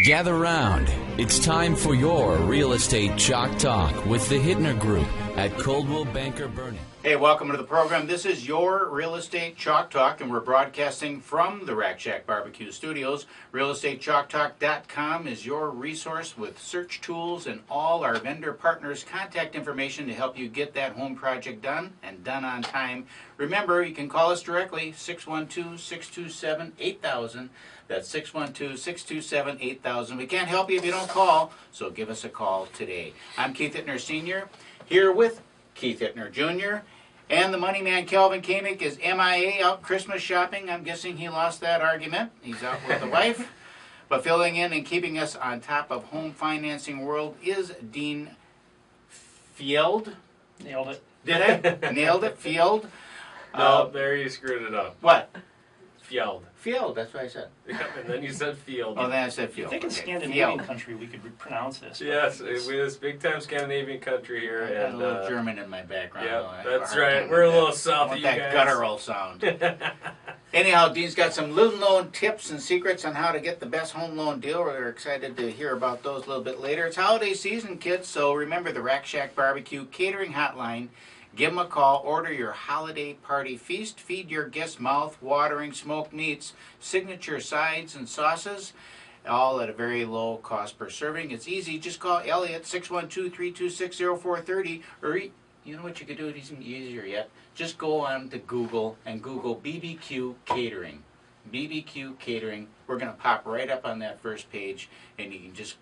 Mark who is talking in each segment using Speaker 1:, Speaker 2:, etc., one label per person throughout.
Speaker 1: Gather round. It's time for your Real Estate Chalk Talk with the Hittner Group at Coldwell Banker Burning.
Speaker 2: Hey, welcome to the program. This is your Real Estate Chalk Talk, and we're broadcasting from the Rack Shack Barbecue Studios. RealEstateChalkTalk.com is your resource with search tools and all our vendor partners' contact information to help you get that home project done and done on time. Remember, you can call us directly, 612-627-8000. That's 612-627-8000. We can't help you if you don't call, so give us a call today. I'm Keith Hittner Sr., here with Keith Hittner Jr., and the money man Kelvin Kaemingk is MIA out Christmas shopping. I'm guessing he lost that argument. He's out with the wife. But filling in and keeping us on top of home financing world is Dean Fjeld.
Speaker 3: Nailed it.
Speaker 2: Did I? Nailed it? Fjeld?
Speaker 4: No, there you screwed it up.
Speaker 2: What?
Speaker 4: Fjeld.
Speaker 2: Fjeld, that's what I said.
Speaker 4: Yeah, and then you said Field.
Speaker 2: Oh, then I said Fjeld.
Speaker 3: I think in
Speaker 2: Okay.
Speaker 3: Scandinavian
Speaker 2: Fjeld.
Speaker 3: country we could pronounce this.
Speaker 4: Yes, it's big time Scandinavian country here.
Speaker 2: I got
Speaker 4: and
Speaker 2: a little German in my background.
Speaker 4: Yeah,
Speaker 2: though. I have
Speaker 4: that's
Speaker 2: hard
Speaker 4: right.
Speaker 2: time
Speaker 4: We're a
Speaker 2: with
Speaker 4: little
Speaker 2: that.
Speaker 4: south
Speaker 2: I
Speaker 4: of you
Speaker 2: want
Speaker 4: guys.
Speaker 2: that guttural sound. Anyhow, Dean's got some little known tips and secrets on how to get the best home loan deal. We're excited to hear about those a little bit later. It's holiday season, kids, so remember the Rack Shack Barbecue Catering Hotline. Give them a call. Order your holiday party feast. Feed your guests mouth-watering smoked meats, signature sides and sauces, all at a very low cost per serving. It's easy. Just call Elliot, 612-326-0430, or you know what you could do? It's even easier yet. Just go on to Google and Google BBQ Catering. BBQ Catering. We're going to pop right up on that first page, and you can just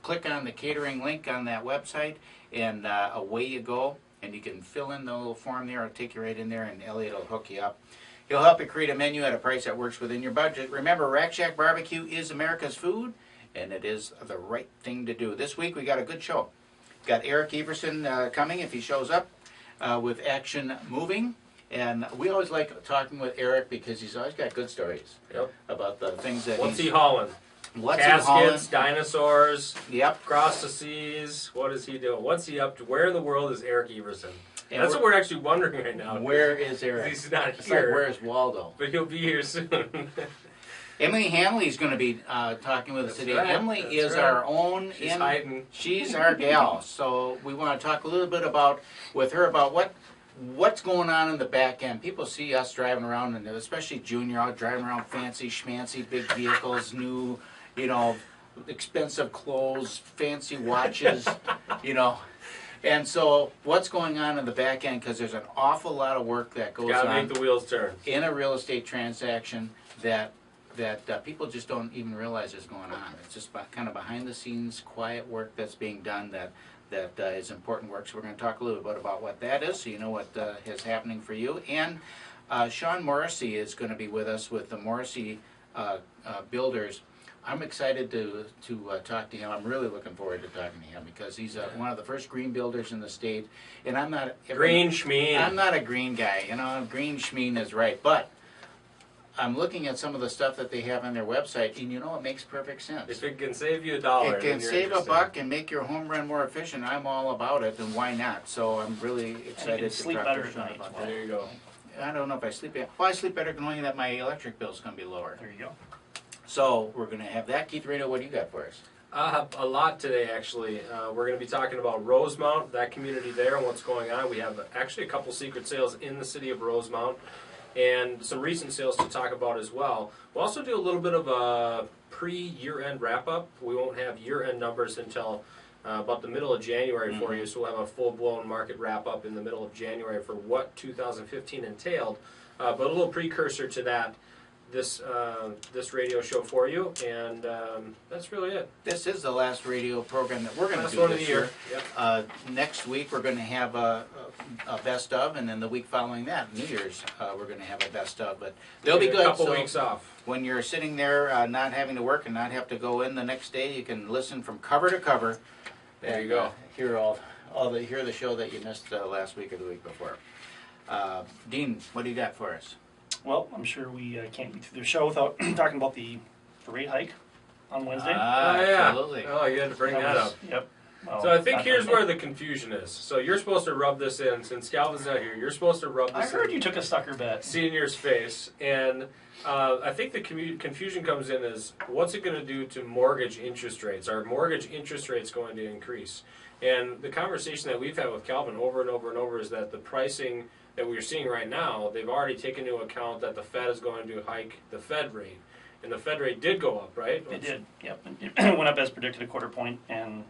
Speaker 2: click on the catering link on that website, and away you go. And you can fill in the little form there. It'll take you right in there, and Elliot will hook you up. He'll help you create a menu at a price that works within your budget. Remember, Rack Shack Barbecue is America's food, and it is the right thing to do. This week we got a good show. Got Eric Everson coming if he shows up with Action Moving. And we always like talking with Eric because he's always got good stories about the things that
Speaker 4: What's he hauling?
Speaker 2: What's
Speaker 4: Caskets,
Speaker 2: he hauling?
Speaker 4: Dinosaurs,
Speaker 2: Yep.
Speaker 4: across the seas. What is he doing? What's he up to? Where in the world is Eric Everson?
Speaker 2: And
Speaker 4: That's what we're actually wondering right now.
Speaker 2: Where is Eric?
Speaker 4: He's not
Speaker 2: It's
Speaker 4: here.
Speaker 2: like, where's Waldo?
Speaker 4: But he'll be here soon.
Speaker 2: Emily Hanley is going to be talking with us
Speaker 4: That's
Speaker 2: today.
Speaker 4: right,
Speaker 2: Emily
Speaker 4: that's
Speaker 2: is
Speaker 4: right.
Speaker 2: our own.
Speaker 4: She's hiding.
Speaker 2: She's our gal. So we want to talk a little bit with her about what's going on in the back end. People see us driving around, and especially Junior out driving around fancy schmancy big vehicles, new, expensive clothes, fancy watches, And so what's going on in the back end? Because there's an awful lot of work that goes
Speaker 4: Gotta
Speaker 2: on
Speaker 4: make the wheels turn.
Speaker 2: in a real estate transaction that people just don't even realize is going on. It's just kind of behind the scenes, quiet work that's being done that is important work. So we're going to talk a little bit about what that is, so you know what is happening for you. And Sean Morrissey is going to be with us with the Morrissey Builders. I'm excited to talk to him. I'm really looking forward to talking to him because he's one of the first green builders in the state. And I'm not
Speaker 4: Green schmeen.
Speaker 2: I'm not a green guy. Green schmeen is right, but I'm looking at some of the stuff that they have on their website, and it makes perfect sense.
Speaker 4: If it can save you $1,
Speaker 2: It can
Speaker 4: then you're
Speaker 2: save
Speaker 4: interested.
Speaker 2: $1 and make your home run more efficient. I'm all about it, and why not? So I'm really excited to
Speaker 3: sleep
Speaker 2: talk
Speaker 3: better
Speaker 2: to
Speaker 3: at
Speaker 2: Sean
Speaker 3: night
Speaker 2: about
Speaker 3: as
Speaker 2: that.
Speaker 4: There you go.
Speaker 2: I don't know if I sleep better. Well, I sleep better knowing that my electric bill is going to be lower.
Speaker 3: There you go.
Speaker 2: So we're going to have that. Keith Reno, what do you got for us?
Speaker 4: I have a lot today, actually. We're going to be talking about Rosemount, that community there, and what's going on. We have actually a couple secret sales in the city of Rosemount, and some recent sales to talk about as well. We'll also do a little bit of a pre-year-end wrap-up. We won't have year-end numbers until about the middle of January for you, so we'll have a full-blown market wrap-up in the middle of January for what 2015 entailed. But a little precursor to that, this radio show for you, and that's really it.
Speaker 2: This is the last radio program that we're going to
Speaker 4: Last
Speaker 2: do
Speaker 4: one of
Speaker 2: this
Speaker 4: the year.
Speaker 2: year. Next week we're going to have a best of, and then the week following that, New Year's, we're going to have a best of. But they'll be
Speaker 4: Take
Speaker 2: good.
Speaker 4: A couple
Speaker 2: so
Speaker 4: weeks off.
Speaker 2: when you're sitting there not having to work and not have to go in the next day, you can listen from cover to cover.
Speaker 4: There
Speaker 2: and,
Speaker 4: you go.
Speaker 2: Hear the show that you missed last week or the week before. Dean, what do you got for us?
Speaker 3: Well, I'm sure we can't get through the show without talking about the rate hike on Wednesday.
Speaker 2: Ah,
Speaker 4: Oh, yeah.
Speaker 2: absolutely.
Speaker 4: Oh, you had to bring that up.
Speaker 3: Yep. Well,
Speaker 4: So I think
Speaker 3: not
Speaker 4: here's
Speaker 3: really.
Speaker 4: where the confusion is. So you're supposed to rub this in, since Calvin's not here, you're supposed to rub
Speaker 3: I
Speaker 4: this
Speaker 3: heard
Speaker 4: in
Speaker 3: you took a sucker bet.
Speaker 4: senior's face. And I think the confusion comes in is, what's it going to do to mortgage interest rates? Are mortgage interest rates going to increase? And the conversation that we've had with Calvin over and over and over is that the pricing that we're seeing right now, they've already taken into account that the Fed is going to hike the Fed rate. And the Fed rate did go up, right?
Speaker 3: It did, yep. It went up as predicted, a quarter point, and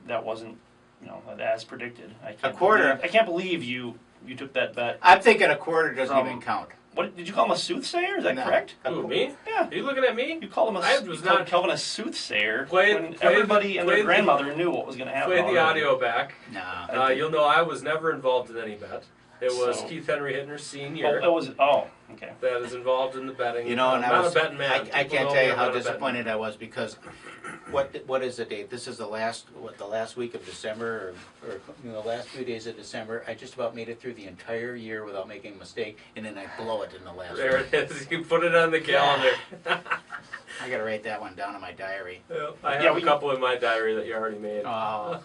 Speaker 3: that wasn't, as predicted.
Speaker 2: A quarter?
Speaker 3: I can't believe you took that bet.
Speaker 2: I'm thinking a quarter doesn't
Speaker 3: From-
Speaker 2: even count.
Speaker 3: What did you call him, a soothsayer? Is that
Speaker 2: No.
Speaker 3: correct?
Speaker 4: Who, me?
Speaker 3: Yeah.
Speaker 4: Are you looking at me?
Speaker 3: You called him
Speaker 4: I was not-
Speaker 3: Kelvin a soothsayer
Speaker 4: Play-
Speaker 3: when
Speaker 4: play
Speaker 3: everybody
Speaker 4: the-
Speaker 3: and
Speaker 4: play
Speaker 3: their
Speaker 4: the-
Speaker 3: grandmother knew what was going to happen.
Speaker 4: Play the
Speaker 3: already.
Speaker 4: audio back.
Speaker 2: No.
Speaker 4: You'll know I was never involved in any bet. It was
Speaker 3: So-
Speaker 4: Keith Henry Hittner
Speaker 3: Oh,
Speaker 4: Sr.
Speaker 3: okay.
Speaker 4: that is involved in the betting.
Speaker 2: You know, and
Speaker 4: I'm
Speaker 2: I
Speaker 4: not
Speaker 2: was,
Speaker 4: a betting man.
Speaker 2: I
Speaker 4: People
Speaker 2: can't
Speaker 4: know
Speaker 2: tell
Speaker 4: me,
Speaker 2: you
Speaker 4: I'm
Speaker 2: how
Speaker 4: not a betting
Speaker 2: disappointed
Speaker 4: man.
Speaker 2: I was because what is the date? This is the last week of December or last few days of December. I just about made it through the entire year without making a mistake, and then I blow it in the last
Speaker 4: There
Speaker 2: week.
Speaker 4: it is. You put it on the calendar.
Speaker 2: I gotta write that one down in my diary.
Speaker 4: I have
Speaker 3: Yeah,
Speaker 4: a couple in my diary that you already made.
Speaker 2: Oh,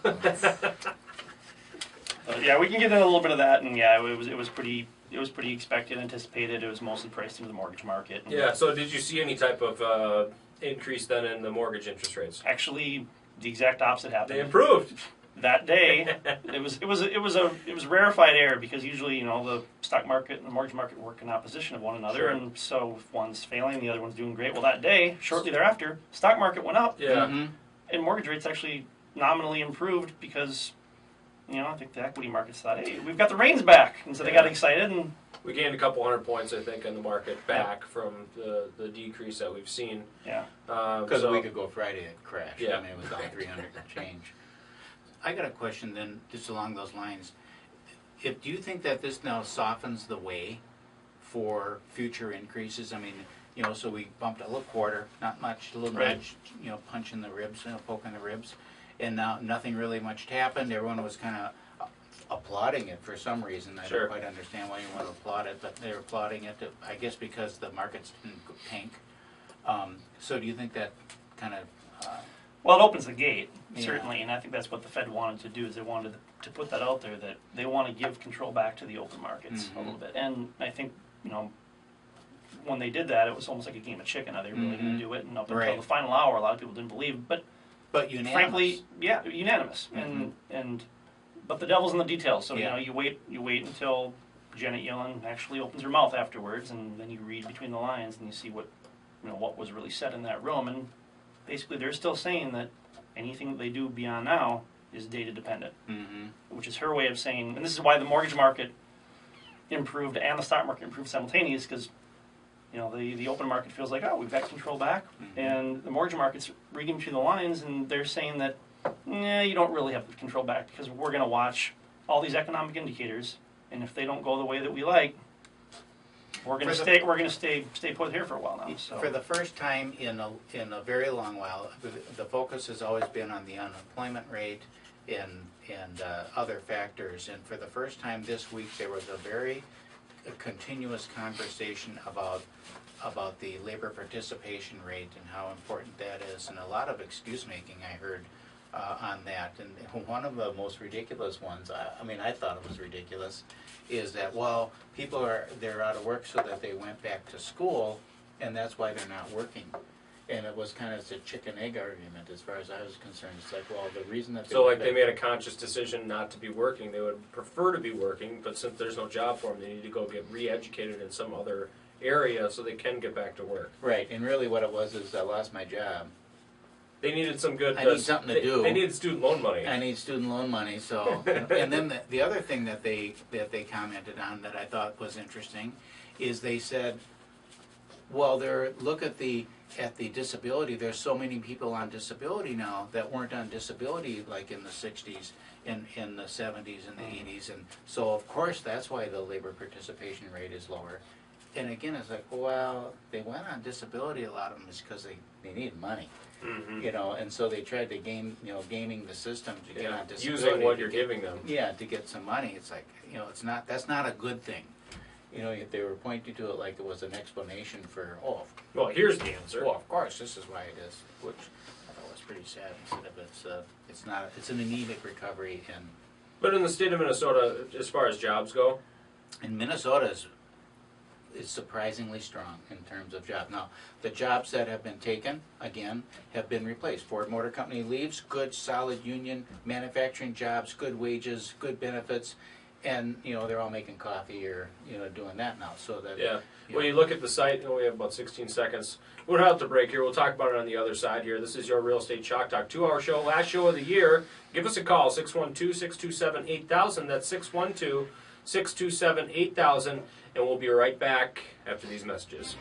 Speaker 3: Yeah, we can get into a little bit of that, and yeah, it was pretty expected, anticipated. It was mostly priced into the mortgage market. And
Speaker 4: Yeah. So did you see any type of increase then in the mortgage interest rates?
Speaker 3: actually, the exact opposite happened.
Speaker 4: They improved.
Speaker 3: That day, it was rarefied air because usually the stock market and the mortgage market work in opposition of one another,
Speaker 4: Sure.
Speaker 3: and so if one's failing, the other one's doing great. Well, that day, shortly thereafter, stock market went up,
Speaker 4: Yeah.
Speaker 2: mhm.
Speaker 3: and mortgage rates actually nominally improved because I think the equity markets thought, hey, we've got the reins back, and so they got excited, and
Speaker 4: We gained a couple hundred points, I think, in the market back from the decrease that we've seen.
Speaker 3: yeah.
Speaker 2: Because a week ago Friday it crashed.
Speaker 4: Yeah.
Speaker 2: I mean, it was down 300 and change. I got a question then, just along those lines. Do you think that this now softens the way for future increases? I mean, so we bumped a little quarter, not much, a little
Speaker 3: Right.
Speaker 2: nudge, punch in the ribs, poke in the ribs, and now nothing really much happened. Everyone was kind of applauding it for some reason. I
Speaker 4: Sure.
Speaker 2: don't quite understand why you want to applaud it, but they're applauding it, I guess because the market's in tank. So do you think that kind of...
Speaker 3: Well, it opens the gate,
Speaker 2: Yeah.
Speaker 3: certainly, and I think that's what the Fed wanted to do, is they wanted to put that out there, that they want to give control back to the open markets a
Speaker 2: Mhm.
Speaker 3: little bit. And I think, when they did that, it was almost like a game of chicken. Are they really going
Speaker 2: Mhm.
Speaker 3: to do it? And up
Speaker 2: Right.
Speaker 3: until the final hour, a lot of people didn't believe. But
Speaker 2: unanimous.
Speaker 3: frankly, yeah, unanimous.
Speaker 2: Mhm.
Speaker 3: But the devil's in the details. So,
Speaker 2: Yeah.
Speaker 3: you wait until Janet Yellen actually opens her mouth afterwards, and then you read between the lines and you see what was really said in that room. And basically, they're still saying that anything that they do beyond now is data dependent,
Speaker 2: Mhm.
Speaker 3: which is her way of saying, and this is why the mortgage market improved and the stock market improved simultaneous, because the open market feels like, oh, we've got control back,
Speaker 2: Mhm.
Speaker 3: and the mortgage market's reading between the lines, and they're saying that, you don't really have the control back because we're going to watch all these economic indicators, and if they don't go the way that we like, we're going to stay put here for a while now. So.
Speaker 2: For the first time in a very long while, the focus has always been on the unemployment rate and other factors. And for the first time this week, there was a very continuous conversation about the labor participation rate and how important that is, and a lot of excuse making I heard on that. And one of the most ridiculous ones, I thought it was ridiculous, is that, well, they're out of work so that they went back to school, and that's why they're not working. And it was kind of a chicken egg argument as far as I was concerned. It's like, well, the reason that
Speaker 4: So
Speaker 2: went
Speaker 4: like they
Speaker 2: back-
Speaker 4: made a conscious decision not to be working. They would prefer to be working, but since there's no job for them, they need to go get re-educated in some other area so they can get back to work.
Speaker 2: Right, and really what it was is I lost my job.
Speaker 4: They needed some good.
Speaker 2: I need something to do.
Speaker 4: They needed student loan money.
Speaker 2: I need student loan money, so, and then the other thing that they commented on that I thought was interesting is they said, well, look at the disability, there's so many people on disability now that weren't on disability like in the 60s, in the 70s and the 80s, and so of course that's why the labor participation rate is lower. And again, it's like, well, they went on disability, a lot of them is because they needed money.
Speaker 4: Mm-hmm.
Speaker 2: And so they tried to gaming the system to get on disability.
Speaker 4: Using what
Speaker 2: to
Speaker 4: you're
Speaker 2: get-
Speaker 4: giving them.
Speaker 2: Yeah, to get some money. It's like, that's not a good thing. They were pointing to it like it was an explanation for,
Speaker 4: Well, here's the answer.
Speaker 2: well, of course, this is why it is, which I thought was pretty sad. It's not. It's an anemic recovery, and
Speaker 4: But in the state of Minnesota, as far as jobs go,
Speaker 2: in Minnesota is surprisingly strong in terms of jobs. Now, the jobs that have been taken, again, have been replaced. Ford Motor Company leaves, good, solid union manufacturing jobs, good wages, good benefits, and, they're all making coffee or, doing that now. So that,
Speaker 4: yeah. When you look at the site, we have about 16 seconds. We'll have to break here. We'll talk about it on the other side here. This is your Real Estate Chalk Talk 2-hour show, last show of the year. Give us a call, 612-627-8000. That's 612-627-8000. And we'll be right back after these messages.